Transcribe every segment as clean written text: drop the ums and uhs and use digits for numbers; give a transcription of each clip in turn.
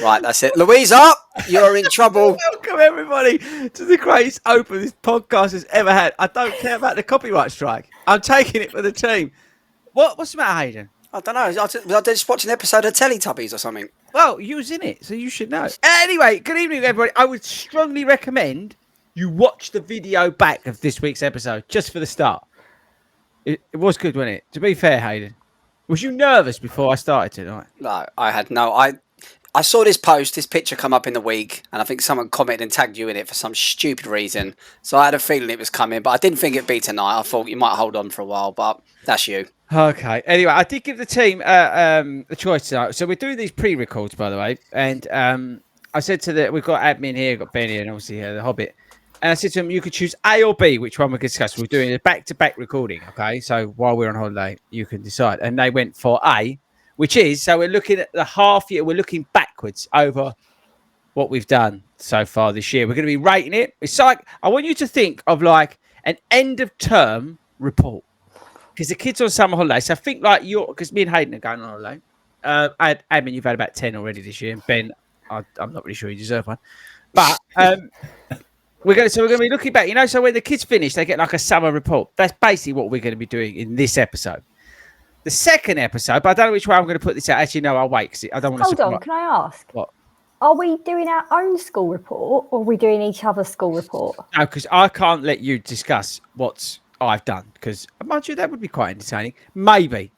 Right, that's it. Louisa, you're in trouble. Welcome, everybody, to the greatest open this podcast has ever had. I don't care about the copyright strike. I'm taking it for the team. What's the matter, Hayden? I don't know. I was just watching an episode of Teletubbies or something. Well, you was in it, so you should know. Anyway, good evening, everybody. I would strongly recommend you watch the video back of this week's episode, just for the start. It was good, wasn't it? To be fair, Hayden, was you nervous before I started tonight? No, I had no. I saw this picture come up in the week, and I think someone commented and tagged you in it for some stupid reason. So I had a feeling it was coming, but I didn't think it'd be tonight. I thought you might hold on for a while, but that's you. Okay. Anyway, I did give the team a choice tonight. So we're doing these pre-records, by the way, and I said to we've got admin here, we've got Ben here, and obviously the Hobbit. And I said to them, you could choose A or B, which one we could discuss. We're doing a back-to-back recording, okay? So while we're on holiday, you can decide. And they went for A, which is, so we're looking at the half year, we're looking backwards over what we've done so far this year. We're going to be rating it. It's like, I want you to think of like an end-of-term report. Because the kids on summer holiday, so think like because me and Hayden are going on holiday. Admin, you've had about 10 already this year. And Ben, I'm not really sure you deserve one. But... we're going to be looking back, so when the kids finish, they get like a summer report. That's basically what we're going to be doing in this episode. The second episode, but I don't know which way I'm going to put this out. Actually, no, I'll wait because I don't want to. Hold on, can I ask? What? Are we doing our own school report or are we doing each other's school report? No, because I can't let you discuss what I've done because, mind you, that would be quite entertaining. Maybe.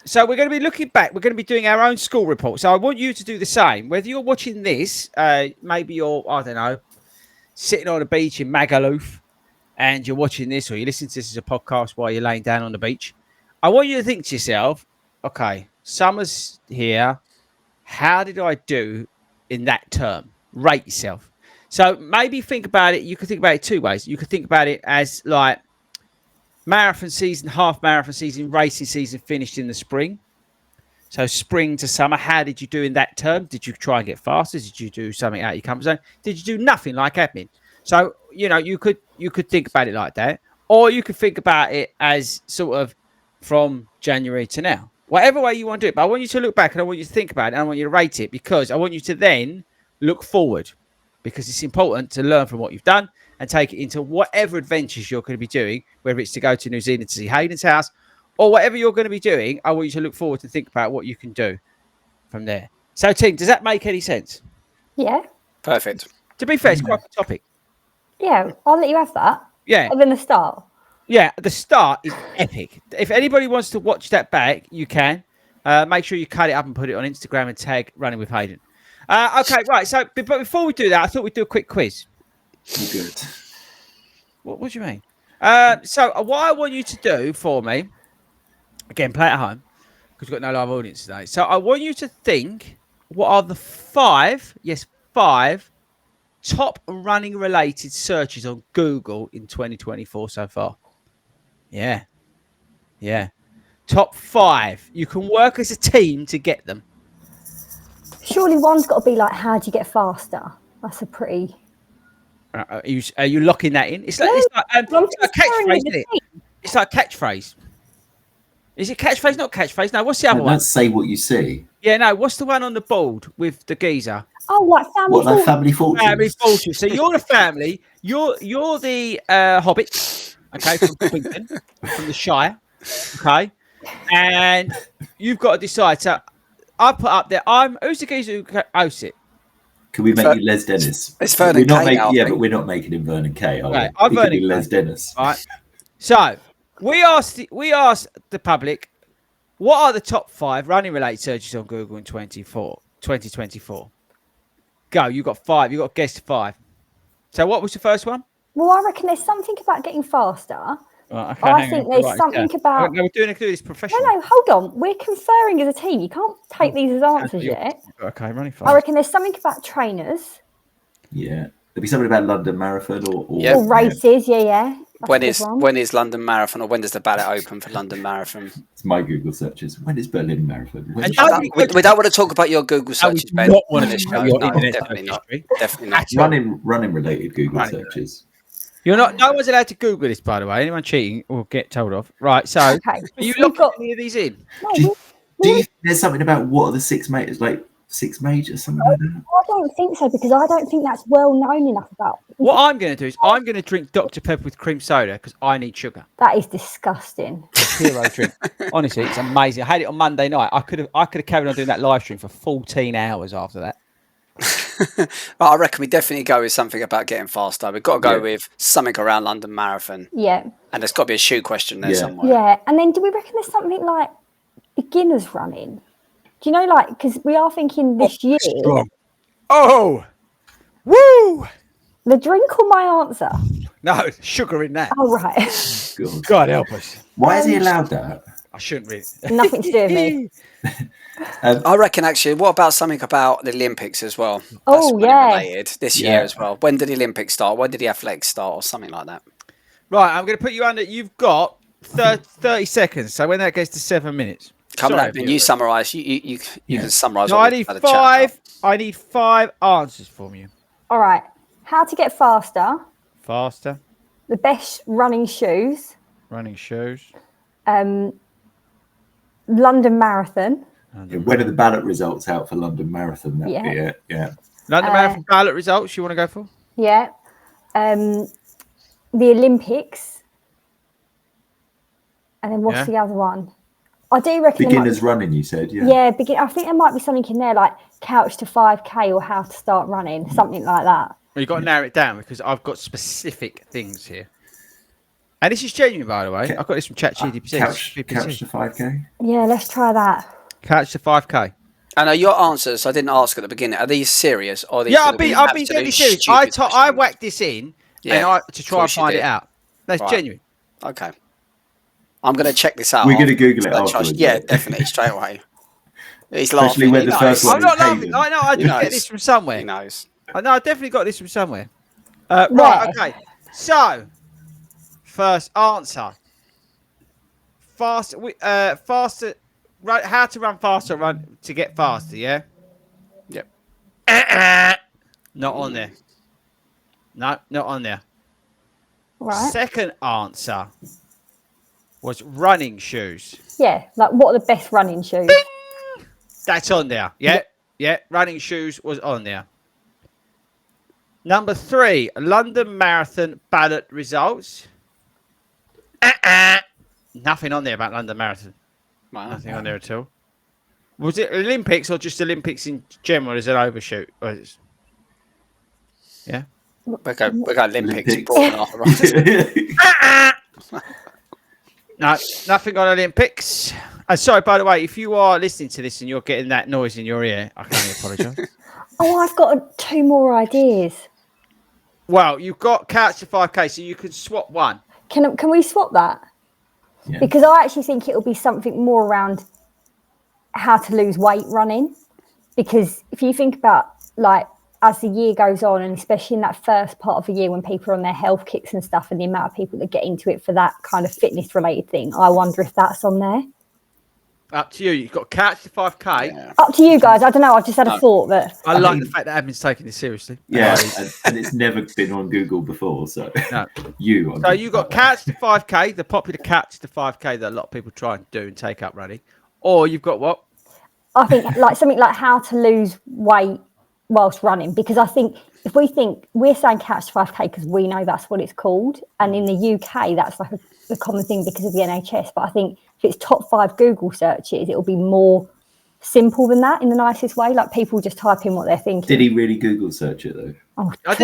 So we're going to be looking back. We're going to be doing our own school report. So I want you to do the same. Whether you're watching this, maybe you're, I don't know, sitting on a beach in Magaluf and you're watching this or you're listening to this as a podcast while you're laying down on the beach, I want you to think to yourself, okay, summer's here. How did I do in that term? Rate yourself. So maybe think about it. You could think about it two ways. You could think about it as like marathon season, half marathon season, racing season finished in the spring. So spring to summer, how did you do in that term? Did you try and get faster? Did you do something out of your comfort zone? Did you do nothing like admin? So, you could think about it like that. Or you could think about it as sort of from January to now. Whatever way you want to do it. But I want you to look back and I want you to think about it and I want you to rate it because I want you to then look forward because it's important to learn from what you've done and take it into whatever adventures you're going to be doing, whether it's to go to New Zealand to see Hayden's house, or whatever you're going to be doing, I want you to look forward to think about what you can do from there. So, team, does that make any sense? Yeah. Perfect. To be fair, it's quite a topic. Yeah, I'll let you have that. Yeah. Other than the start. Yeah, the start is epic. If anybody wants to watch that back, you can. Make sure you cut it up and put it on Instagram and tag Running with Hayden. Okay, right. So, but before we do that, I thought we'd do a quick quiz. Good. What do you mean? So, what I want you to do for me, again, play at home, because we've got no live audience today. So I want you to think, what are the five top running-related searches on Google in 2024 so far? Yeah. Top 5. You can work as a team to get them. Surely one's got to be like, how do you get faster? That's a pretty... Are you locking that in? It's like a catchphrase, isn't it? It's like a catchphrase. Is it catchphrase? Not catchphrase. No, what's the other one? Let's say what you see. Yeah, no. What's the one on the board with the geezer? Oh, like family. What, like family fortunes? Family fortunes. So you're the family. You're the Hobbit. Okay, from Quinton, from the Shire. Okay, and you've got to decide. So I put up there. Who's the geezer who hosts it? Can we make you Les Dennis? It's Vernon Kay now. Yeah, but we're not making him Vernon Kay. Right, I'm Vernon Kay. Les Dennis. All right. So we asked the public, what are the top 5 running-related searches on Google in 2024? Go. You got 5. You got to guess 5. So what was the first one? Well, I reckon there's something about getting faster. Right, okay, I think there's something about... No, we're doing this professionally. No, hold on. We're conferring as a team. You can't take these as answers yet. Okay, running fast. I reckon there's something about trainers. Yeah. There'll be something about London Marathon or Or races, yeah. When is London Marathon, or when does the ballot open for London Marathon? It's my Google searches. When is Berlin Marathon? We don't want to talk about your Google searches, Ben. Definitely not. Running related Google searches. You're not. No one's allowed to Google this, by the way. Anyone cheating will get told off. Right. So, okay. Are you looking any of these in? Do you think there's something about what are the 6 major, like 6 majors, something like that. I don't think so because I don't think that's well known enough about. What I'm going to do is I'm going to drink Dr Pepper with cream soda because I need sugar. That is disgusting. Hero drink. Honestly, it's amazing. I had it on Monday night. I could have carried on doing that live stream for 14 hours after that. Well, I reckon we definitely go with something about getting faster. We've got to go with something around London Marathon. Yeah. And there's got to be a shoe question there somewhere. Yeah. And then do we reckon there's something like beginners running? Do you know, like, because we are thinking this year. Strong. Oh, woo! The drink or my answer? No, sugar in that. Oh, right. God help us. Why has he allowed that? I shouldn't really. Nothing to do with me. I reckon, actually, what about something about the Olympics as well? Oh, That's yeah. related this year as well. When did the Olympics start? When did the athletics start or something like that? Right, I'm going to put you under. You've got 30 seconds. So when that gets to 7 minutes. Coming up, and you summarise. You can summarise. No, I need five. I need 5 answers from you. All right. How to get faster. Faster. The best running shoes. Running shoes. London Marathon. When are the ballot results out for London Marathon? That'd be it. Yeah. London Marathon ballot results you want to go for? Yeah. The Olympics. And then what's the other one? I do reckon beginners running, you said, I think there might be something in there like couch to 5K or how to start running, something like that. Well, you've got to narrow it down because I've got specific things here. And this is genuine, by the way. I've got this from ChatGPT. Couch to 5K? Yeah, let's try that. Couch to 5K. And your answers, I didn't ask at the beginning, are these serious? Or are these I've been deadly serious. I whacked this in to try and find it out. That's genuine. Okay. I'm going to check this out. We're going to Google it afterwards. Yeah, definitely, straight away. He's Especially laughing. when the first one I'm not laughing. I know, I did get this from somewhere. He knows. I know, I definitely got this from somewhere. Right, okay. So, first answer. Faster. How to run faster, run to get faster, yeah? Yep. Not on there. No, not on there. Right. Second answer was running shoes. Yeah, like what are the best running shoes? That's on there. Yeah. Running shoes was on there. Number 3, London Marathon ballot results. Nothing on there about London Marathon. Wow. Nothing on there at all. Was it Olympics or just Olympics in general as an overshoot? Yeah. We got Olympics. No, nothing on Olympics. And sorry, by the way, if you are listening to this and you're getting that noise in your ear, I can only apologise. Oh, I've got 2 more ideas. Well, you've got couch to 5K, so you can swap one. Can we swap that? Yeah. Because I actually think it'll be something more around how to lose weight running. Because if you think about, like, as the year goes on, and especially in that first part of the year when people are on their health kicks and stuff, and the amount of people that get into it for that kind of fitness related thing, I wonder if that's on there. Up to you. You've got couch to 5K. Yeah. Up to you guys. I don't know. I've just had a thought that. I like the fact that admin's taking this seriously. Yeah, and it's never been on Google before, so No. So you got couch to 5K, the popular couch to 5K that a lot of people try and do and take up running. Or you've got what? I think like something like how to lose weight whilst running, because I think if we think we're saying couch to 5K because we know that's what it's called, and in the UK that's like a common thing because of the NHS, but I think if it's top 5 Google searches, it'll be more simple than that in the nicest way. Like people just type in what they're thinking. Did he really Google search it though? Oh, I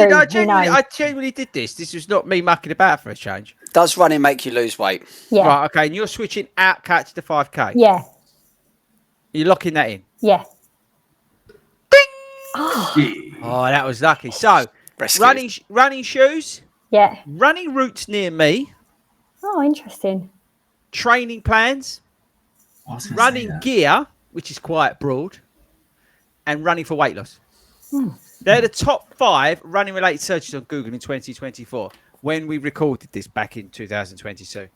genuinely did this. This was not me mucking about for a change. Does running make you lose weight? Yeah. Right, okay, and you're switching out couch to 5K. Yeah. You're locking that in. Yeah. Oh, that was lucky. So, running shoes, Yeah. running routes near me, Oh, interesting. training plans, running gear, which is quite broad, and running for weight loss. They're the top 5 running related searches on Google in 2024 when we recorded this back in 2022.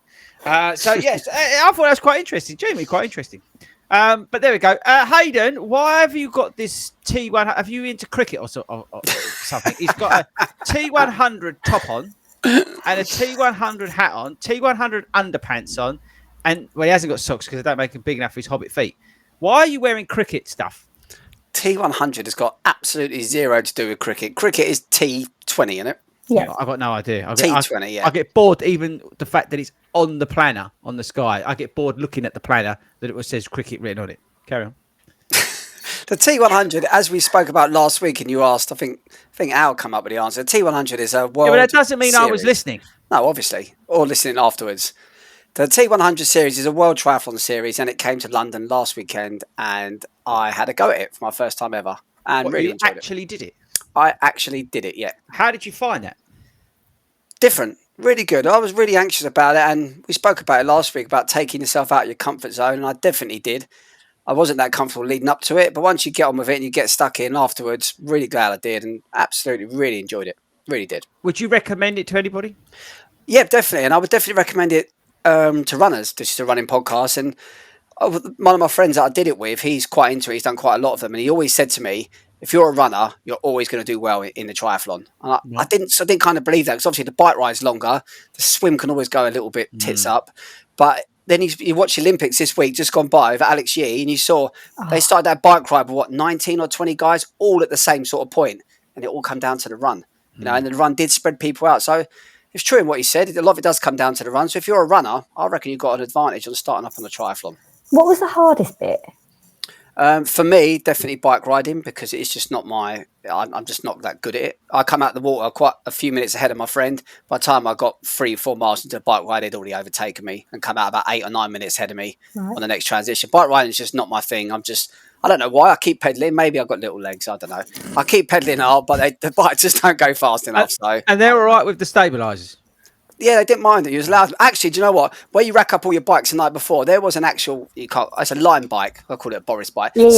So yes, I thought that was quite interesting. Jamie, quite interesting. But there we go. Hayden, why have you got this T100? Have you into cricket or something? He's got a T100 top on and a T100 hat on, T100 underpants on, and well, he hasn't got socks because they don't make him big enough for his hobbit feet. Why are you wearing cricket stuff? T100 has got absolutely zero to do with cricket. Cricket is T20, isn't it? Yeah. I've got no idea. T20, yeah. I get bored even the fact that it's on the planner on the sky. I get bored looking at the planner that it says cricket written on it. Carry on. The T100, as we spoke about last week, and you asked, I think Al come up with the answer. The T100 is a world. Yeah, but that doesn't mean I was series. listening. No, obviously, or listening afterwards. The T100 series is a world triathlon series, and it came to London last weekend, and I had a go at it for my first time ever, and really You enjoyed it. actually did it. I actually did it, yeah. How did you find that? Different, really good. I was really anxious about it, and we spoke about it last week about taking yourself out of your comfort zone, and I definitely did. I wasn't that comfortable leading up to it, but once you get on with it and you get stuck in afterwards, really glad I did, and absolutely really enjoyed it. Really did. Would you recommend it to anybody? Yeah, definitely, and I would definitely recommend it to runners. This is a running podcast, and one of my friends that I did it with, he's quite into it. He's done quite a lot of them, and he always said to me, if you're a runner, you're always going to do well in the triathlon. And I didn't kind of believe that, because obviously the bike ride's longer, the swim can always go a little bit tits up, but then you watch the Olympics this week, just gone by, with Alex Yee, and you saw they started that bike ride with 19 or 20 guys, all at the same sort of point, and it all come down to the run. You know, and the run did spread people out. So it's true in what he said. A lot of it does come down to the run. So if you're a runner, I reckon you've got an advantage on starting up on the triathlon. What was the hardest bit? For me, definitely bike riding, because it's just not I'm just not that good at it. I come out the water quite a few minutes ahead of my friend. By the time I got 3 or 4 miles into the bike ride, they'd already overtaken me and come out about 8 or 9 minutes ahead of me on the next transition. Bike riding is just not my thing. I don't know why. I keep pedaling. Maybe I've got little legs. I don't know. I keep pedaling hard, but the bikes just don't go fast enough. And they're all right with the stabilisers. Yeah, they didn't mind it. You was allowed. Actually, do you know what? Where you rack up all your bikes the night before, there was an actual. It's a line bike. I call it a Boris bike. Yeah.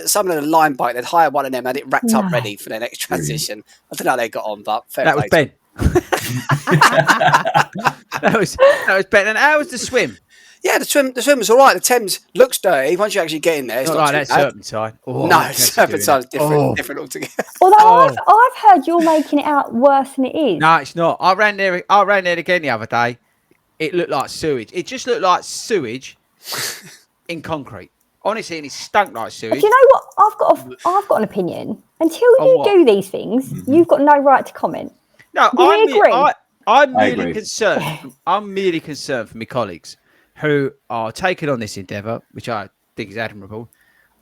Someone had a line bike. They'd hire one of them and it racked up ready for their next transition. I don't know how they got on, but fair That play was Ben. that was Ben. And how was the swim? Yeah, the swim was all right. The Thames looks dirty once you actually get in there. It's Not not like too that bad. serpentine. Oh, No, serpentine's different altogether. Although I've heard you're making it out worse than it is. No, it's not. I ran there again the other day. It looked like sewage. It just looked like sewage in concrete. Honestly, and it stunk like sewage. Do you know what? I've got an opinion. Until you do these things, you've got no right to comment. No, I'm merely concerned. I'm merely concerned for my colleagues who are taking on this endeavour, which I think is admirable.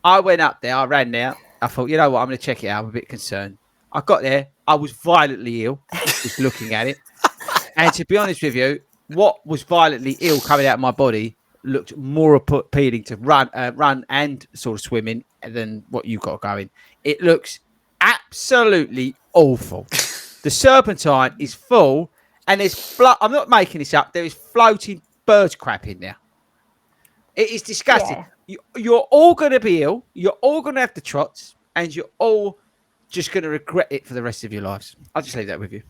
I went up there. I ran there. I thought, you know what? I'm going to check it out. I'm a bit concerned. I got there. I was violently ill just looking at it. And to be honest with you, what was violently ill coming out of my body looked more appealing to run and sort of swimming than what you've got going. It looks absolutely awful. The serpentine is full, and I'm not making this up. There is floating bird crap in there. It is disgusting. Yeah. You're all going to be ill. You're all going to have the trots, and you're all just going to regret it for the rest of your lives. I'll just leave that with you.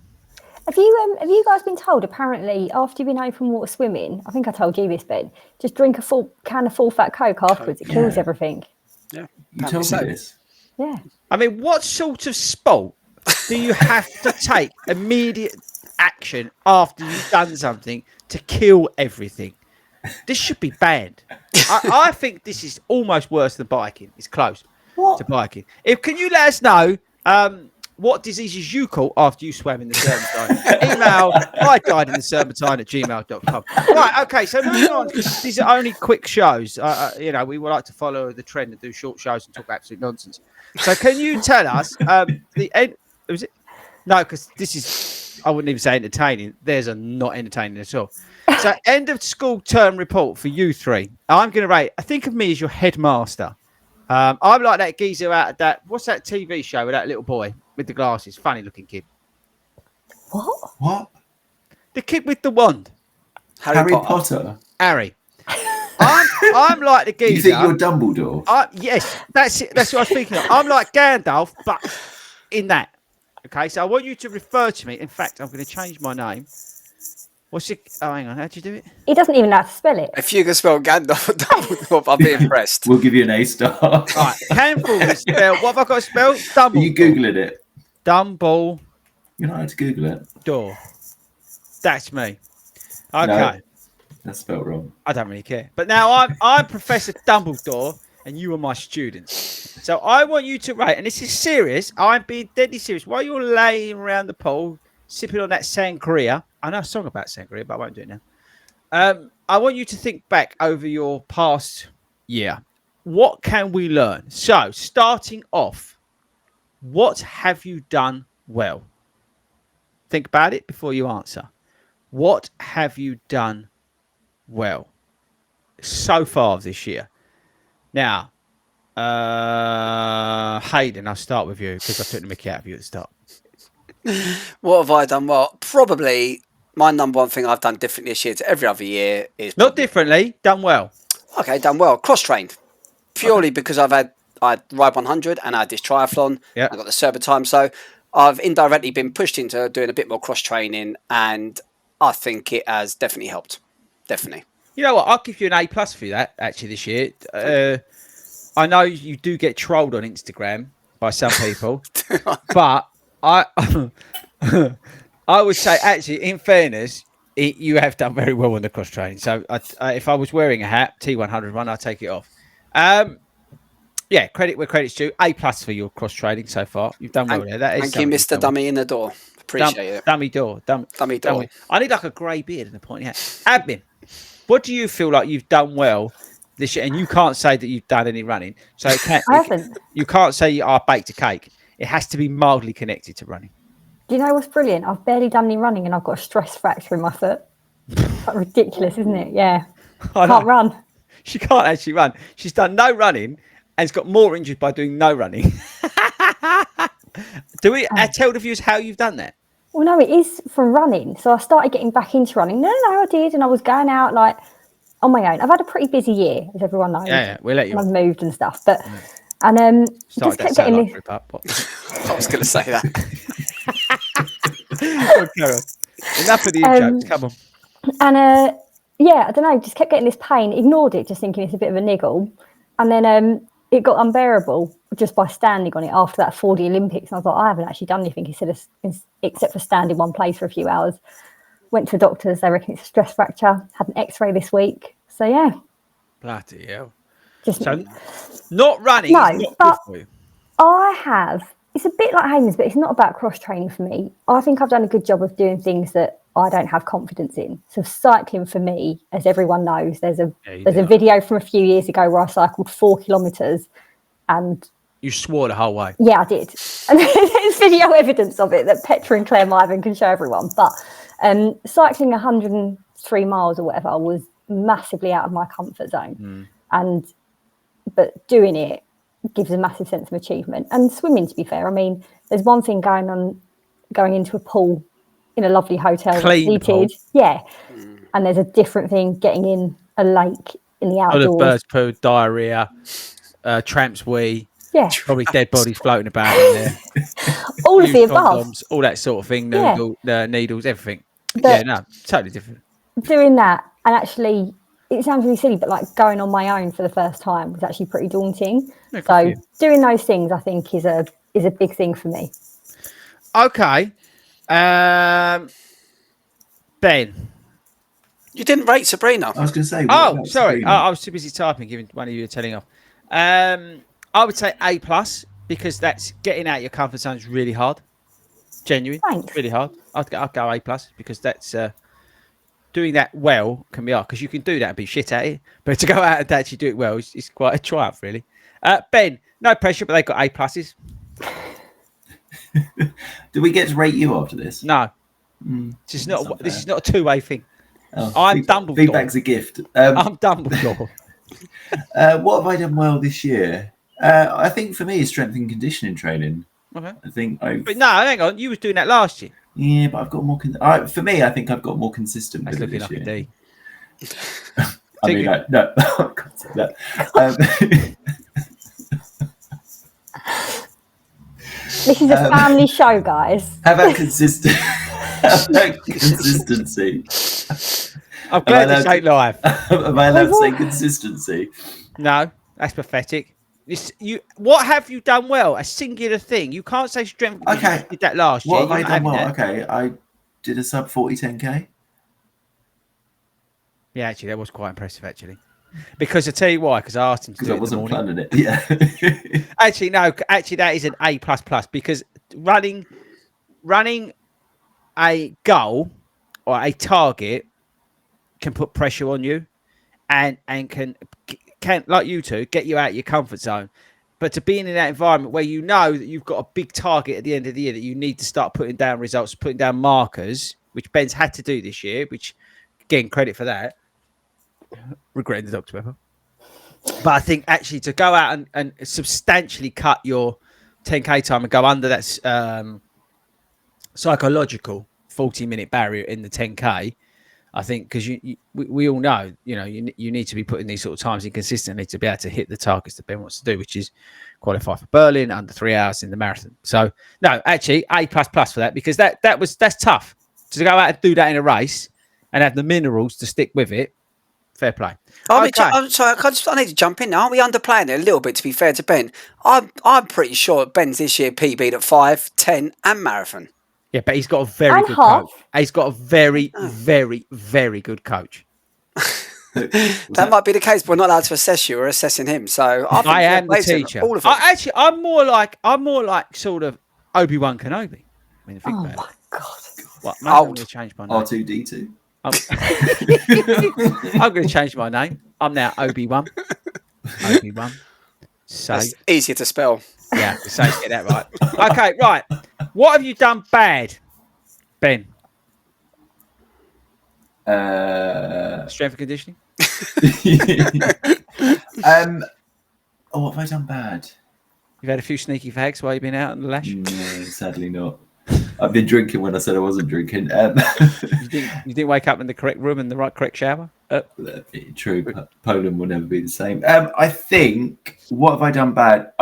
Have you guys been told, apparently, after you've been open water swimming, I think I told you this, Ben, just drink a full can of full fat Coke afterwards. It kills everything. Yeah. You told me this. Yeah. I mean, what sort of sport do you have to take immediate action after you've done something to kill everything? This should be banned. I think this is almost worse than biking. It's close to biking. Can you let us know what diseases you caught after you swam in the serpentine? Email idiedintheserpentine@gmail.com. Right, okay, so moving on, because these are only quick shows. We would like to follow the trend and do short shows and talk absolute nonsense. So can you tell us the end? Was it? No, because this is, I wouldn't even say entertaining. Theirs are not entertaining at all. So end of school term report for you three. I'm going to rate, think of me as your headmaster. I'm like that geezer out of that. What's that TV show with that little boy with the glasses? Funny looking kid. What? The kid with the wand. Harry Potter. Harry. I'm like the geezer. You think you're Dumbledore? Yes, that's it. That's what I was thinking of. I'm like Gandalf, but in that. Okay, so I want you to refer to me. In fact, I'm going to change my name. What's it? Oh, hang on. How'd you do it? He doesn't even know how to spell it. If you can spell Gandalf, I'll be impressed. We'll give you an A-star. Right, Canfield is spelled. What have I got to spell? Dumbledore. Are you Googling it? Dumbledore. You're not allowed to Google it. That's me. Okay. No, that's spelled wrong. I don't really care. But now I'm Professor Dumbledore, and you are my students. So I want you to rate, and this is serious. I'm being deadly serious. While you're laying around the pool, sipping on that sangria. I know a song about sangria, but I won't do it now. I want you to think back over your past year. What can we learn? So, starting off, what have you done well? Think about it before you answer. What have you done well so far this year? Now, Hayden, I'll start with you because I took the mickey out of you at the start. What have I done well? Probably my number one thing I've done different this year to every other year is Not differently, done well. okay, done well. Cross trained purely because I ride 100 and I had this triathlon. Yeah. I got the Serba time, so I've indirectly been pushed into doing a bit more cross training, and I think it has definitely helped. Definitely. You know what? I'll give you an A+ for that actually this year. I know you do get trolled on Instagram by some people, but I would say actually, in fairness, you have done very well on the cross training. So if I was wearing a hat, T100 one, I'd take it off. Yeah, credit where credit's due. A+ for your cross training so far. You've done well there. That is Thank you, Mr. Dummy in the door. Appreciate it. Dummy door. Dummy door. I need like a grey beard and a pointy hat. Admin, what do you feel like you've done well this year? And you can't say that you've done any running. So I haven't. You can't say you are baked a cake. It has to be mildly connected to running. Do you know what's brilliant? I've barely done any running and I've got a stress fracture in my foot. That's ridiculous, isn't it? Yeah. Can't run. She can't actually run. She's done no running and has got more injured by doing no running. Do we tell the viewers how you've done that? Well, no, it is from running. So I started getting back into running. No, I did. And I was going out like on my own. I've had a pretty busy year, as everyone knows. Yeah, we'll let you. I've moved and stuff. But, and just kept getting this. I was going to say that. Enough of the in-jokes. Come on. And yeah, I don't know, just kept getting this pain, ignored it, just thinking it's a bit of a niggle. And then it got unbearable just by standing on it after that FORDY Olympics. And I thought, I haven't actually done anything except for stand in one place for a few hours. Went to the doctors, they reckon it's a stress fracture, had an x-ray this week. So yeah. Bloody hell. So not running. No, is not but good for you. I have, it's a bit like Hayden's, but it's not about cross training for me. I think I've done a good job of doing things that I don't have confidence in. So cycling for me, as everyone knows, there's a video from a few years ago where I cycled 4 kilometres and you swore the whole way. Yeah, I did. And there's video evidence of it that Petra and Claire Myvan can show everyone. But cycling 103 miles or whatever was massively out of my comfort zone. But doing it gives a massive sense of achievement. And swimming, to be fair, I mean, there's one thing going into a pool in a lovely hotel, clean pool. Yeah. And there's a different thing getting in a lake in the outdoors. Other birds poo, diarrhea, tramps wee. Yeah. Probably dead bodies floating about in there. All of the above. Condoms, all that sort of thing. Needles, everything. But totally different. Doing that, and actually, it sounds really silly, but like going on my own for the first time was actually pretty daunting. Yeah, so doing those things, I think, is a big thing for me. Okay. Ben. You didn't rate Sabrina. I was going to say. Oh, sorry. I was too busy typing, giving one of you a telling off. I would say A+, because that's getting out your comfort zone is really hard. Genuine. Thanks. Really hard. I'd go A+, because that's doing that well can be hard, because you can do that and be shit at it. But to go out and actually do it well is quite a triumph, really. Ben, no pressure, but they've got A+. Do we get to rate you after this? No. This is not a two-way thing. Oh, I'm Dumbledore. Feedback's a gift. I'm Dumbledore. What have I done well this year? I think for me, it's strength and conditioning training. Okay. I think. But no, hang on. You was doing that last year. Yeah, but I've got more. For me, I think I've got more consistent. That's with looking it like this a year. D. I mean, no, I can't say that. This is a family show, guys. How about consistency? I'm glad this ain't live. Am I allowed to say consistency? No, that's pathetic. What have you done well? A singular thing. You can't say strength. Okay. You did that last year. What have I done well? That. Okay, I did a sub 40 10K. Yeah, actually, that was quite impressive, actually. Because I tell you why, because I asked him to Because do I it in the wasn't morning. planning it. Yeah. Actually, no. Actually, that is an A++, because running a goal or a target can put pressure on you, and can like you two get you out of your comfort zone. But to be in that environment where you know that you've got a big target at the end of the year that you need to start putting down results, putting down markers, which Ben's had to do this year, which again, credit for that. Regretting the Dr. Pepper. But I think actually to go out and substantially cut your 10K time and go under that psychological 40-minute barrier in the 10K, I think, because we all know, you need to be putting these sort of times in consistently to be able to hit the targets that Ben wants to do, which is qualify for Berlin under 3 hours in the marathon. So no, actually A++ for that, because that's tough to go out and do that in a race and have the minerals to stick with it. Fair play. I'm sorry, I need to jump in now. Aren't we underplaying it a little bit, to be fair to Ben? I'm pretty sure Ben's this year PB'd at 5, 10 and marathon. Yeah, but he's got a very And good half. coach. He's got a very, very, very good coach. That might be the case, but we're not allowed to assess you. We're assessing him. So I am the teacher. All of it. I'm more like sort of Obi-Wan Kenobi. When you think Oh about my it. God. What? Maybe I'm going to change my name. R2D2. I'm going to change my name. I'm now Obi-Wan. Obi-Wan. That's easier to spell. Yeah, so get that right. Okay, right. What have you done bad, Ben? Strength and conditioning? What have I done bad? You've had a few sneaky fags while you've been out on the lash? No, sadly not. I've been drinking when I said I wasn't drinking. You didn't wake up in the correct room in the correct shower? True. Poland will never be the same. I think, what have I done bad?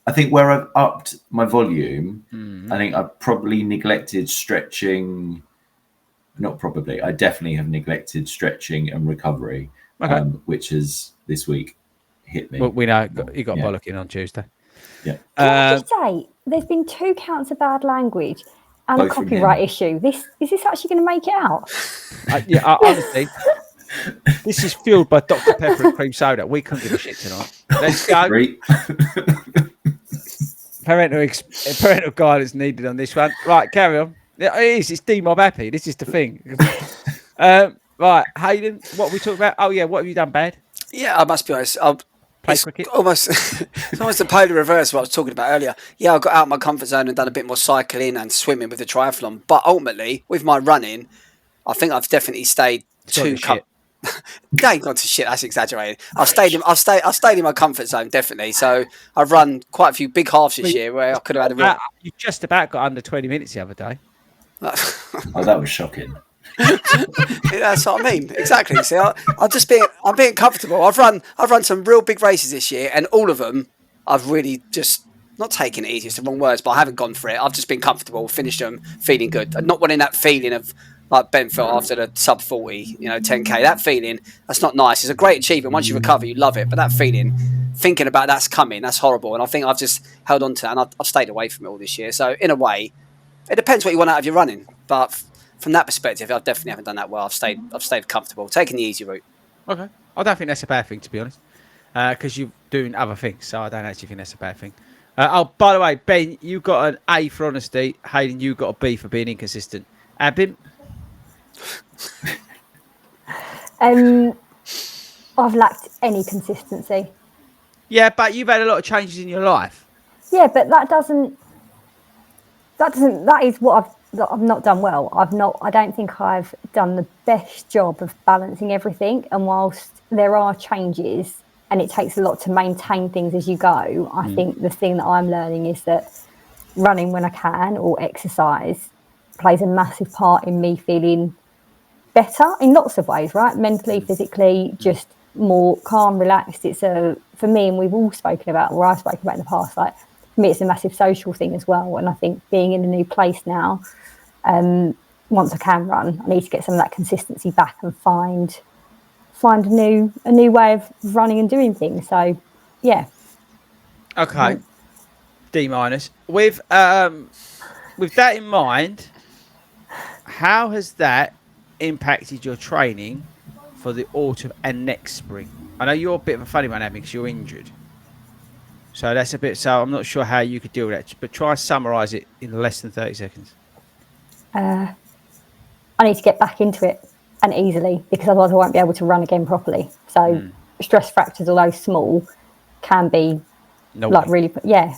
I think where I've upped my volume, I think I've probably neglected stretching. Not probably. I definitely have neglected stretching and recovery, which has this week hit me. Well, we know you got bollocking on Tuesday. Yeah. Can I just say, there's been 2 counts of bad language and Both a from copyright him. issue. Is this actually going to make it out? Honestly, this is fueled by Dr. Pepper and cream soda. We couldn't give a shit tonight. Let's go. Parental guidance needed on this one. Right, carry on. It is. It's D-Mob happy. This is the thing. Right, Hayden, what we talking about? Oh, yeah, what have you done bad? Yeah, I must be honest. Play cricket? It's almost the polar reverse of what I was talking about earlier. Yeah, I got out of my comfort zone and done a bit more cycling and swimming with the triathlon. But ultimately, with my running, I think I've definitely stayed too. They ain't gone to shit. That's exaggerated. I've stayed in my comfort zone definitely. So I've run quite a few big halves this year where I could have had a real. You just about got under 20 minutes the other day. Oh, that was shocking. That's what I mean. Exactly. See, I'm being comfortable. I've run some real big races this year, and all of them I've really just not taken it easy. It's the wrong words, but I haven't gone for it. I've just been comfortable, finished them, feeling good, and not wanting that feeling of like Ben felt after the sub 40, 10K. That feeling, that's not nice. It's a great achievement. Once you recover, you love it, but that feeling, thinking about that's coming, that's horrible. And I think I've just held on to that, and I've stayed away from it all this year. So in a way, it depends what you want out of your running, but from that perspective, I definitely haven't done that well. I've stayed comfortable, taking the easy route. Okay, I don't think that's a bad thing, to be honest, because you're doing other things. So I don't actually think that's a bad thing. By the way, Ben, you got an A for honesty. Hayden, you got a B for being inconsistent. Abim? I've lacked any consistency. Yeah, but you've had a lot of changes in your life. Yeah, but that is what I've not done well. I don't think I've done the best job of balancing everything. And whilst there are changes and it takes a lot to maintain things as you go, I think the thing that I'm learning is that running when I can or exercise plays a massive part in me feeling better in lots of ways, right? Mentally, physically, just more calm, relaxed. It's for me, and we've all spoken about, or I've spoken about in the past, like for me, it's a massive social thing as well. And I think being in a new place now, once I can run, I need to get some of that consistency back and find a new way of running and doing things. So, yeah. Okay. D-. With that in mind, how has that impacted your training for the autumn and next spring? I know you're a bit of a funny one, Abby, because you're injured. So that's a bit. So I'm not sure how you could deal with that. But try and summarise it in less than 30 seconds. I need to get back into it, and easily, because otherwise I won't be able to run again properly. So stress fractures, although small, can be like really,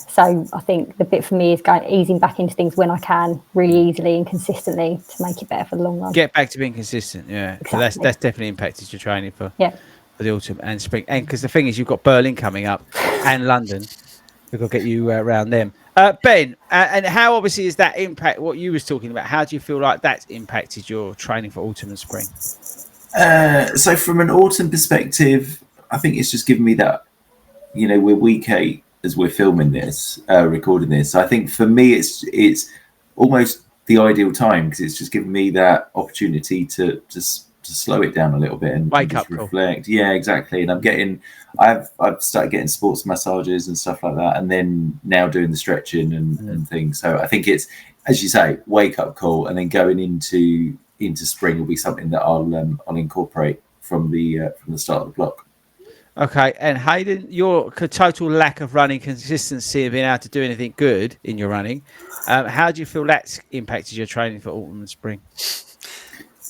so I think the bit for me is easing back into things when I can, really easily and consistently, to make it better for the long run. Get back to being consistent. Exactly. So that's definitely impacted your training for the autumn and spring. And because the thing is, you've got Berlin coming up and London. We've got to get you around them. Ben, and how obviously is that impact what you was talking about? How do you feel like that's impacted your training for autumn and spring? So from an autumn perspective, I think it's just given me that, we're week 8 as we're filming this, recording this. So I think for me, it's almost the ideal time, because it's just given me that opportunity to slow it down a little bit and wake just up, reflect. Yeah, exactly. And I've started getting sports massages and stuff like that, and then now doing the stretching and things. So I think it's, as you say, wake up call, and then going into spring will be something that I'll incorporate from the start of the block. Okay, and Hayden, your total lack of running consistency and being able to do anything good in your running, how do you feel that's impacted your training for autumn and spring?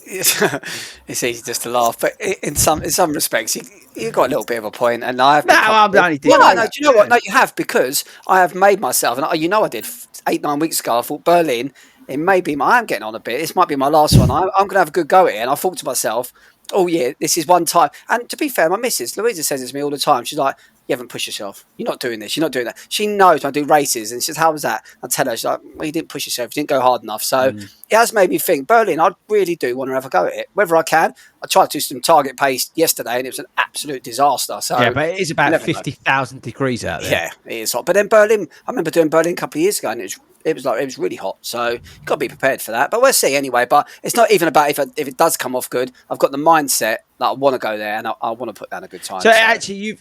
It's easy just to laugh, but in some respects, you got a little bit of a point, and I have. I'm only do you know what? No, you have, because I have made myself, and I did 8-9 weeks ago. I thought Berlin, it may be. I am getting on a bit. This might be my last one. I'm going to have a good go at it, and I thought to myself, oh yeah, this is one time. And to be fair, my missus Louisa says it to me all the time. She's like, you haven't pushed yourself. You're not doing this. You're not doing that. She knows I do races, and she says, how was that? I tell her, she's like, well, you didn't push yourself. You didn't go hard enough. So it has made me think, Berlin, I really do want to have a go at it. Whether I can, I tried to do some target pace yesterday, and it was an absolute disaster. So yeah, but it is about 50,000 degrees out there. Yeah, it is hot. But then Berlin, I remember doing Berlin a couple of years ago, and it was really hot. So you've got to be prepared for that. But we'll see anyway. But it's not even about if it does come off good. I've got the mindset that I want to go there, and I want to put down a good time. So actually,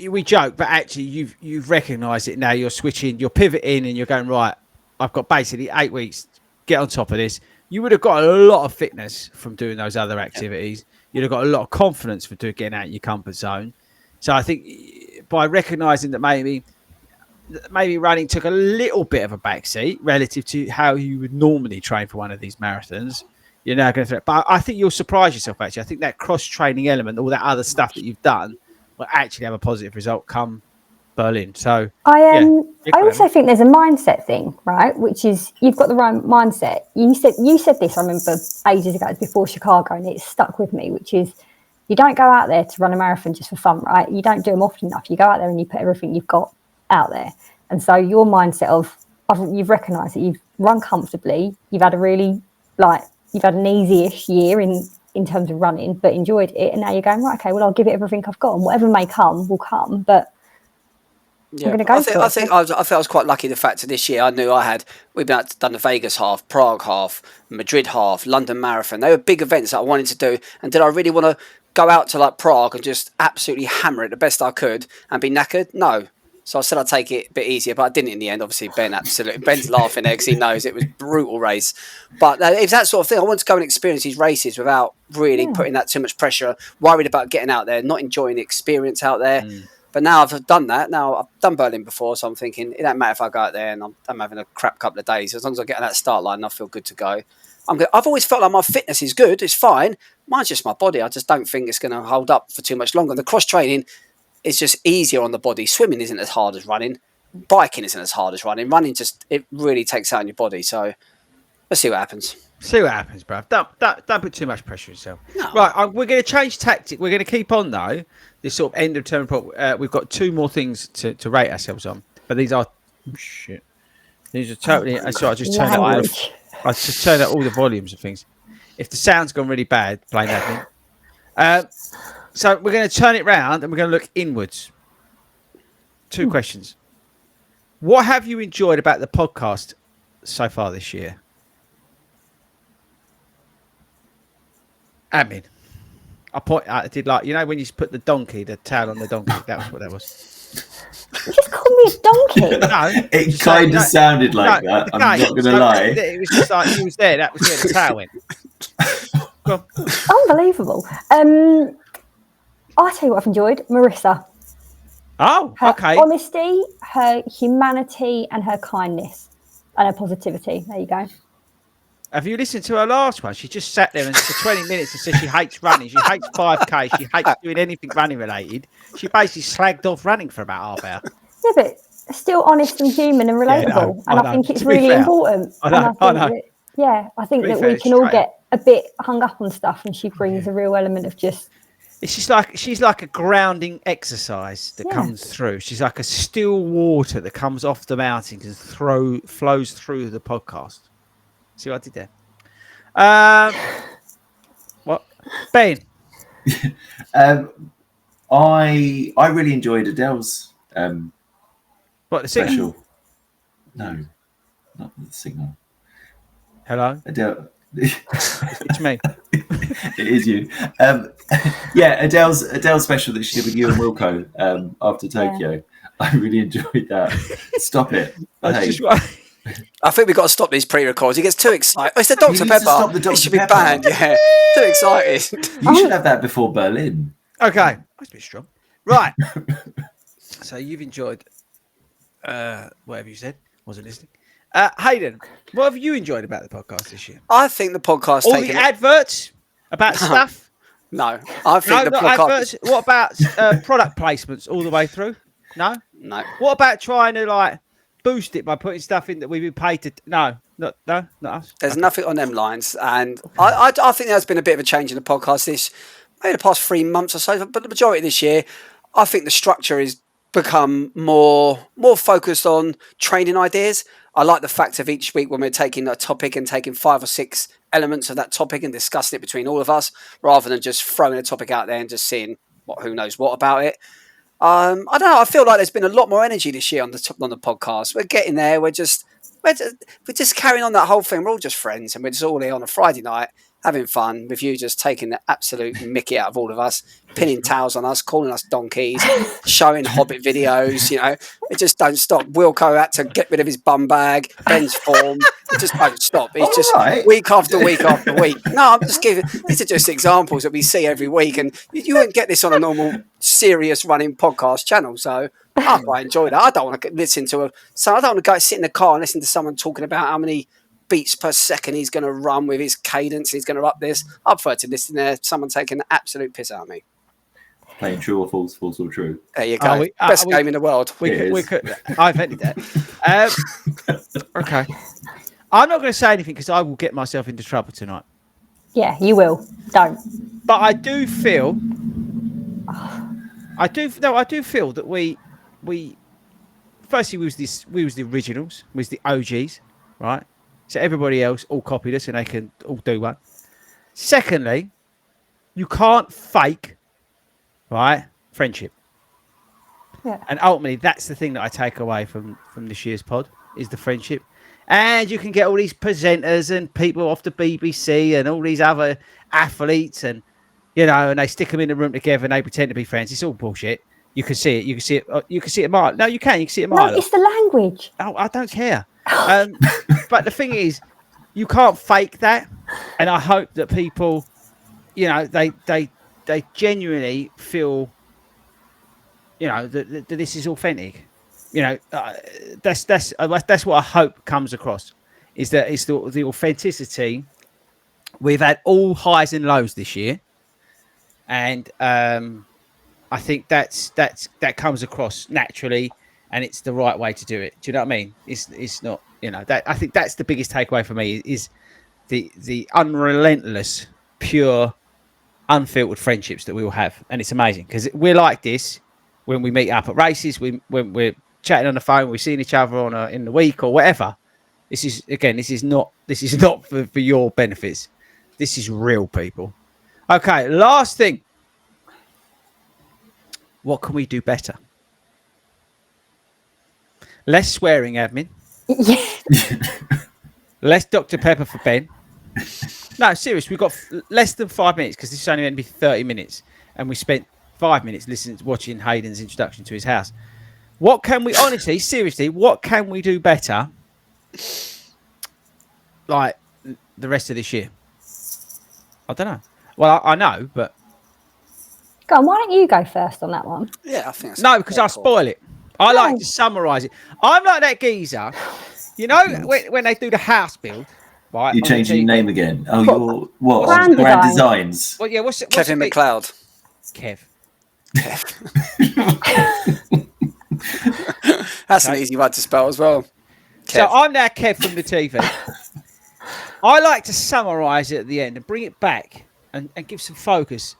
we joke, but actually you've recognised it now. You're switching, you're pivoting, and you're going, right, I've got basically 8 weeks. Get on top of this. You would have got a lot of fitness from doing those other activities. You'd have got a lot of confidence for getting out of your comfort zone. So I think by recognising that maybe running took a little bit of a backseat relative to how you would normally train for one of these marathons, you're now going to. But I think you'll surprise yourself. Actually, I think that cross-training element, all that other stuff that you've done, will actually have a positive result come Berlin. So I also think there's a mindset thing, right? Which is, you've got the right mindset. You said this, I remember ages ago, before Chicago, and it stuck with me, which is, you don't go out there to run a marathon just for fun, right? You don't do them often enough. You go out there and you put everything you've got out there. And so your mindset of you've recognised that you've run comfortably, you've had you've had an easy-ish year in terms of running, but enjoyed it, and now you're going, right, okay, well, I'll give it everything I've got, and whatever may come will come, but yeah, I'm going to go for it. I think I felt I was quite lucky the fact that this year I knew we've done the Vegas half, Prague half, Madrid half, London marathon. They were big events that I wanted to do, and did I really want to go out to like Prague and just absolutely hammer it the best I could and be knackered? No. So I said I'd take it a bit easier, but I didn't in the end. Obviously, Ben's laughing there because he knows it was a brutal race. But it was that sort of thing. I wanted to go and experience these races without really putting that too much pressure, worried about getting out there, not enjoying the experience out there. But now I've done that. Now I've done Berlin before, so I'm thinking it don't matter if I go out there and I'm having a crap couple of days. As long as I get on that start line, I feel good to go. I've always felt like my fitness is good. It's fine. Mine's just my body. I just don't think it's going to hold up for too much longer. The cross training, it's just easier on the body. Swimming isn't as hard as running. Biking isn't as hard as running. Running it really takes out on your body. So let's see what happens. See what happens, bruv. Don't put too much pressure on yourself. No. Right, we're going to change tactic. We're going to keep on though. This sort of end of term report. We've got 2 more things to rate ourselves on, but these are shit. These are totally. So I just turned out all the volumes of things. If the sound's gone really bad, blame that. So we're going to turn it round and we're going to look inwards. 2 questions. What have you enjoyed about the podcast so far this year? Admin. I did when you put the tail on the donkey. That was what that was. You just called me a donkey. No, it kind of sounded like that. I'm not going to lie. It was just like he was there. That was where the tail went. Unbelievable. I'll tell you what I've enjoyed. Marissa. Oh, Her okay. honesty, her humanity, and her kindness, and her positivity. There you go. Have you listened to her last one? She just sat there and for 20 minutes and said she hates running. She hates 5K. She hates doing anything running related. She basically slagged off running for about half hour. Yeah, but still honest and human and Yeah, relatable. I and know. I think it's To be really fair, important. I know, And I know. that, yeah, I think To be that fair, we it's can all straight get a bit hung up on stuff, and she brings a real element of just. It's just like she's like a grounding exercise that comes through. She's like a still water that comes off the mountains and flows through the podcast. See what I did there? What, Ben? I really enjoyed Adele's What, the singer? special. No, not the signal. Hello, Adele. it's me. It is you. Yeah, Adele's special that she did with you and Wilco after Tokyo. I really enjoyed that. Stop it. That's Hey. just I think we've got to stop these pre-records. He gets too excited. Oh, it's the Dr. need to Pepper. stop the It Dr. should be Pepper. banned. Yeah, too excited. You should have that before Berlin. Okay, that's a bit strong. Right. So you've enjoyed whatever you said. Wasn't listening. Hayden, what have you enjoyed about the podcast this year? I think the podcast All taking the adverts about stuff. no. I think No, the not podcast. adverts. What about product placements all the way through? No. No, What about trying to like boost it by putting stuff in that we've been paid to? No, not us. there's nothing on them lines, and I think there's been a bit of a change in the podcast maybe the past 3 months or so, but the majority of this year, I think the structure is become more focused on training ideas. I like the fact of each week when we're taking a topic and taking 5 or 6 elements of that topic and discussing it between all of us, rather than just throwing a topic out there and just seeing who knows what about it. I don't know. I feel like there's been a lot more energy this year on the podcast. We're getting there. We're just carrying on that whole thing. We're all just friends, and we're just all here on a Friday night having fun with you, just taking the absolute mickey out of all of us, pinning towels on us, calling us donkeys, showing Hobbit videos. It just don't stop. Wilco had to get rid of his bum bag. Ben's form. It just don't stop. It's just week after week after week. No, I'm just giving. These are just examples that we see every week, and you wouldn't get this on a normal, serious running podcast channel. So I quite enjoy that. I don't want to listen to I don't want to go sit in the car and listen to someone talking about how many beats per second he's going to run with his cadence. He's going to up this. I prefer to listen to someone taking the absolute piss out of me. Playing true or false, false or true. There you go. Best game in the world. We could. I invented that. Okay. I'm not going to say anything because I will get myself into trouble tonight. Yeah, you will. Don't. But I do feel. I do feel that we. Firstly, we was the originals. We was the OGs, right? So everybody else all copied us and they can all do one. Secondly, you can't fake, right, friendship. Yeah. And ultimately, that's the thing that I take away from this year's pod is the friendship. And you can get all these presenters and people off the BBC and all these other athletes and, and they stick them in the room together and they pretend to be friends. It's all bullshit. You can see it. You can see it. You can see it a mile. No, you can see it a mile. No, it's the language. Oh, I don't care. But the thing is, you can't fake that. And I hope that people, they genuinely feel, that this is authentic. That's what I hope comes across. Is that it's the authenticity. We've had all highs and lows this year, and I think that comes across naturally, and it's the right way to do it. Do you know what I mean? It's not, that I think that's the biggest takeaway for me is the unrelentless, pure, unfiltered friendships that we will have, and it's amazing because we're like this when we meet up at races, when we're chatting on the phone, we're seeing each other in the week or whatever. This is not for your benefits. This is real, people. Okay, last thing. What can we do better? Less swearing, admin. Less Dr. Pepper for Ben. No, serious. We've got less than 5 minutes because this is only meant to be 30 minutes. And we spent 5 minutes watching Hayden's introduction to his house. What can we, honestly, seriously, what can we do better like the rest of this year? I don't know. Well, I know, but Go on, why don't you go first on that one? Yeah, I think that's No, because very I cool. spoil it. I like No. to summarise it. I'm like that geezer. You know, when they do the house build, right? You're on the changing your TV. name again. Oh, you're what? Grand On Grand Design. Designs. Well, yeah, what's Kevin it? McLeod. Kev. That's an Okay. easy one to spell as well. So Kev. I'm now Kev from the TV. I like to summarise it at the end and bring it back and give some focus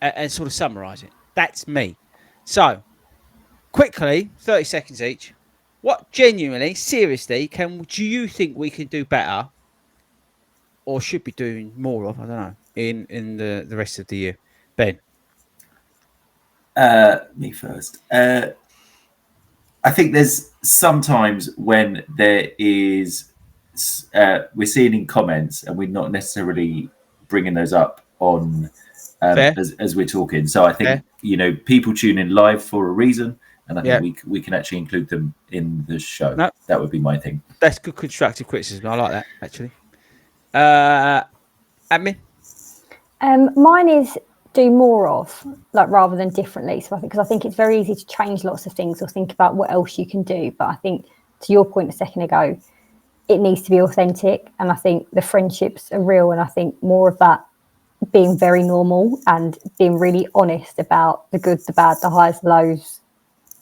and sort of summarise it. That's me. So, quickly, 30 seconds each. What genuinely, seriously, do you think we can do better or should be doing more of? I don't know. In the rest of the year. Ben. Me first. I think there's sometimes when there is, we're seeing in comments and we're not necessarily bringing those up on as we're talking. So I think people tune in live for a reason, and I think we can actually include them in the show. No. That would be my thing. That's good constructive criticism. I like that actually. Admin. Mine is do more of, like, rather than differently. So I think, because I think it's very easy to change lots of things or think about what else you can do. But I think, to your point a second ago, it needs to be authentic. And I think the friendships are real. And I think more of that being very normal and being really honest about the good, the bad, the highs, the lows,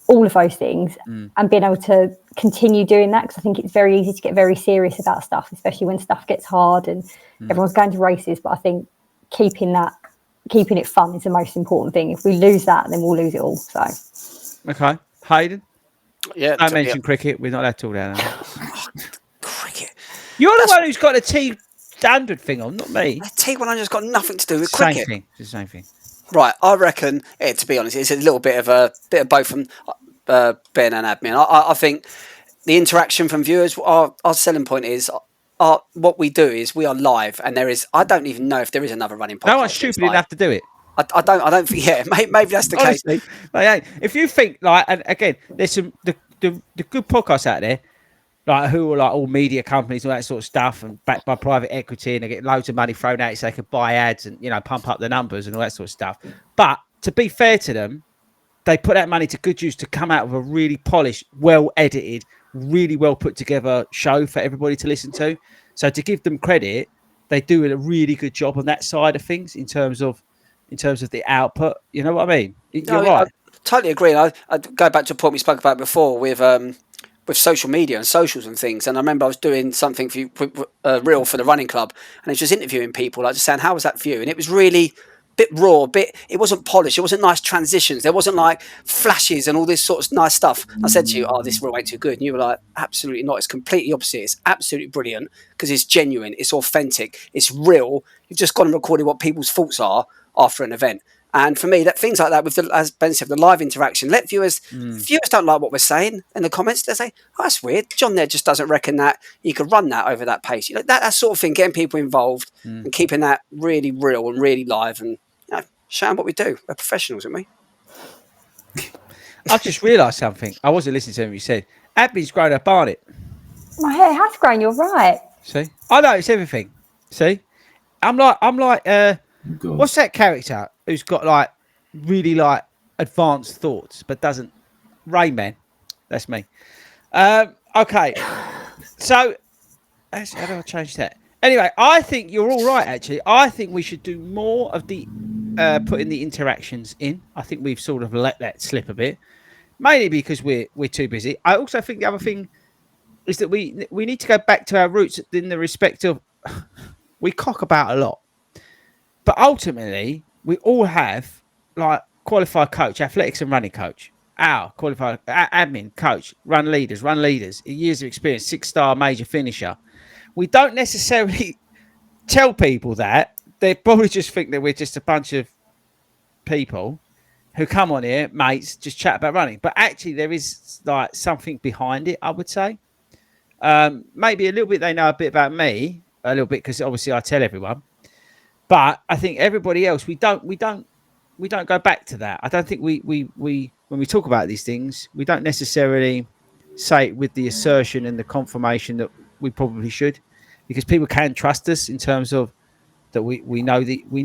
all of those things, and being able to continue doing that. Because I think it's very easy to get very serious about stuff, especially when stuff gets hard and everyone's going to races. But I think keeping it fun is the most important thing. If we lose that, then we'll lose it all. So, okay, Hayden. Yeah, I mentioned cricket. We're not allowed to talk about that. cricket. You're the one who's got a T100 thing on, not me. The T100's got nothing to do with Same cricket. thing. It's the same thing. Right, I reckon. To be honest, it's a little bit of both from Ben and admin. I think the interaction from viewers. Our selling point is. What we do is we are live, and there is. I don't even know if there is another running podcast. No one's stupid enough to do it. I don't think. Yeah, maybe that's the Honestly, case. like, if you think like, and again, there's some the good podcasts out there, like who are like all media companies, all that sort of stuff, and backed by private equity, and they get loads of money thrown at it so they can buy ads and pump up the numbers and all that sort of stuff. But to be fair to them, they put that money to good use to come out with a really polished, well edited, really well put together show for everybody to listen to. So to give them credit, they do a really good job on that side of things in terms of the output. You know what I mean? You're right. I totally agree. I go back to a point we spoke about before with social media and socials and things. And I remember I was doing something for real for the running club, and I was just interviewing people, like just saying, "How was that for you?" And it was really bit raw, it wasn't polished, it wasn't nice transitions, there wasn't like flashes and all this sort of nice stuff. I said to you, "Oh, this will ain't too good," and you were like, "Absolutely not, it's completely opposite, it's absolutely brilliant because it's genuine, it's authentic, it's real. You've just gone and recorded what people's thoughts are after an event." And for me, that things like that, with as Ben said, the live interaction, let viewers don't like what we're saying in the comments. They say, "Oh, that's weird. John there just doesn't reckon that you could run that over that pace." That sort of thing, getting people involved and keeping that really real and really live, and showing what we do. We're professionals, aren't we? I've just realised something. I wasn't listening to him. You said Abby's grown up on it. my hair has grown. You're right. See, I know it's everything. See, I'm like, what's that character who's got like really like advanced thoughts but doesn't? Rain Man. That's me. Okay, so how do I change that? Anyway, I think you're all right. Actually, I think we should do more of the putting the interactions in. I think we've sort of let that slip a bit, mainly because we're too busy. I also think the other thing is that we need to go back to our roots in the respect of we cock about a lot, but ultimately we all have like qualified coach, athletics and running coach, our qualified admin coach, run leaders, years of experience, 6-star major finisher. We don't necessarily tell people that. They probably just think that we're just a bunch of people who come on here, mates, just chat about running. But actually there is like something behind it, I would say. Maybe a little bit they know a bit about me, a little bit because obviously I tell everyone. But I think everybody else, we don't go back to that. I don't think we when we talk about these things, we don't necessarily say it with the assertion and the confirmation that we probably should, because people can trust us in terms of that we know you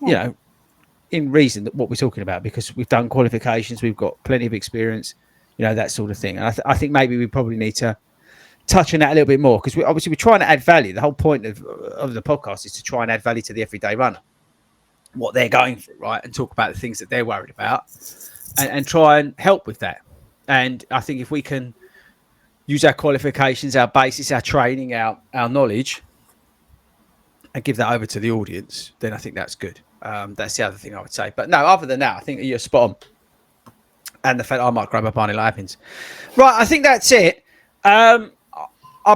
know in reason that what we're talking about, because we've done qualifications, we've got plenty of experience, that sort of thing. And I think maybe we probably need to touch on that a little bit more, because we're trying to add value. The whole point of the podcast is to try and add value to the everyday runner, what they're going through, right, and talk about the things that they're worried about, and try and help with that. And I think if we can use our qualifications, our basis, our training, our knowledge, and give that over to the audience, then I think that's good. That's the other thing I would say. But no, other than that, I think you're spot on. And the fact I might grab a Barney Lappins. Right, I think that's it. I'll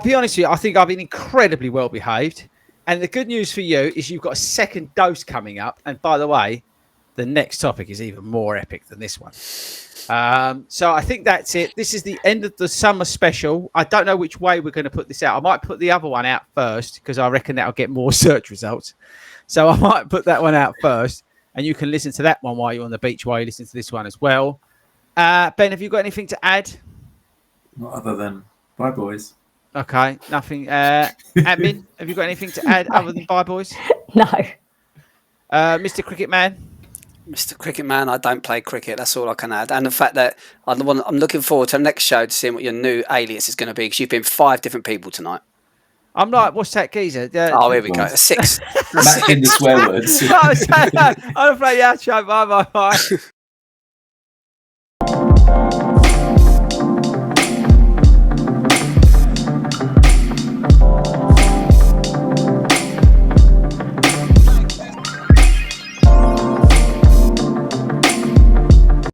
be honest with you, I think I've been incredibly well behaved. And the good news for you is you've got a second dose coming up. And by the way, the next topic is even more epic than this one. So I think that's it. This is the end of the summer special. I don't know which way we're going to put this out. I might put the other one out first, because I reckon that'll get more search results. So I might put that one out first, and you can listen to that one while you're on the beach, while you listen to this one as well. Ben, have you got anything to add? Not other than bye, boys. Okay, nothing. Admin, have you got anything to add other than bye, boys? No. Mr. Cricket Man? Mr. Cricket Man, I don't play cricket. That's all I can add. And the fact that I'm looking forward to the next show to seeing what your new alias is going to be, because you've been 5 different people tonight. I'm like, what's that geezer? Oh, here we go. 6. Back in the swear words. I'm afraid, yeah, show. Bye.